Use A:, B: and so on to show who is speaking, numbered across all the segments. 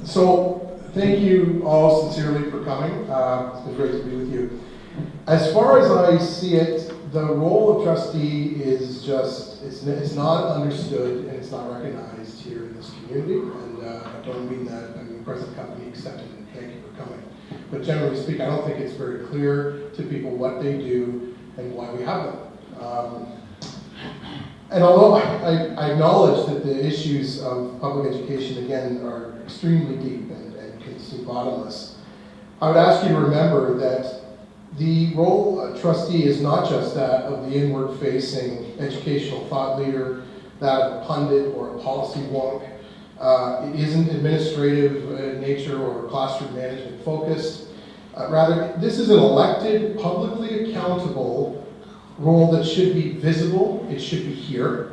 A: So thank you all sincerely for coming. It's been great to be with you. As far as I see it, the role of trustee is just, it's not understood and it's not recognized here in this community. And I don't mean that, I mean present company accepted and thank you for coming. But generally speaking, I don't think it's very clear to people what they do and why we have them. And although I acknowledge that the issues of public education, again, are extremely deep and can seem bottomless, I would ask you to remember that the role of trustee is not just that of the inward-facing educational thought leader, that of a pundit or a policy wonk. It isn't administrative in nature or classroom management focused. Rather, this is an elected, publicly accountable role that should be visible, it should be here,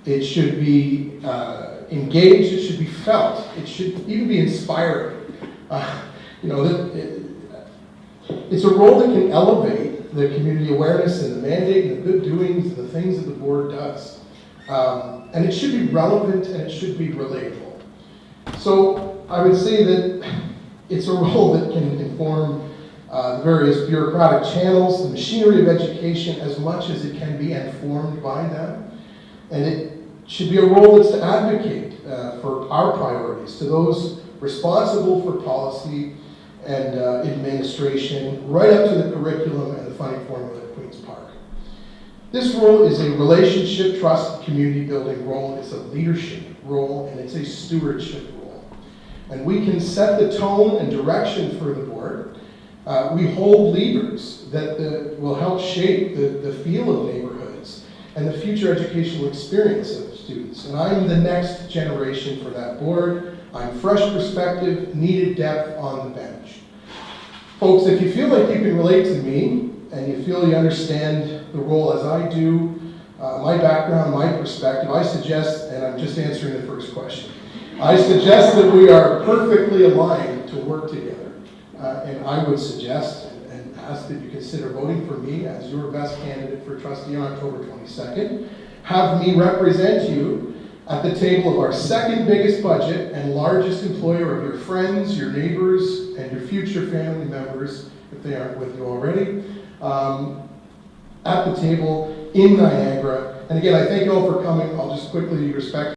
A: it should be engaged, it should be felt, it should even be inspiring. It's a role that can elevate the community awareness and the mandate and the good doings and the things that the board does. And it should be relevant and it should be relatable. So I would say that it's a role that can inform the various bureaucratic channels, the machinery of education, as much as it can be informed by them. And it should be a role that's to advocate for our priorities, to those responsible for policy and administration, right up to the curriculum and the funding formula at Queen's Park. This role is a relationship, trust, community building role. It's a leadership role, and it's a stewardship role. And we can set the tone and direction for the board. We hold leaders that will help shape the feel of neighborhoods and the future educational experience of students. And I'm the next generation for that board. I'm fresh perspective, needed depth on the bench. Folks, if you feel like you can relate to me and you feel you understand the role as I do, my background, my perspective, I suggest, and I'm just answering the first question, I suggest that we are perfectly aligned to work together. And I would suggest and ask that you consider voting for me as your best candidate for trustee on October 22nd. Have me represent you at the table of our second biggest budget and largest employer of your friends, your neighbors, and your future family members, if they aren't with you already, at the table in Niagara. And again, I thank you all for coming. I'll just quickly respect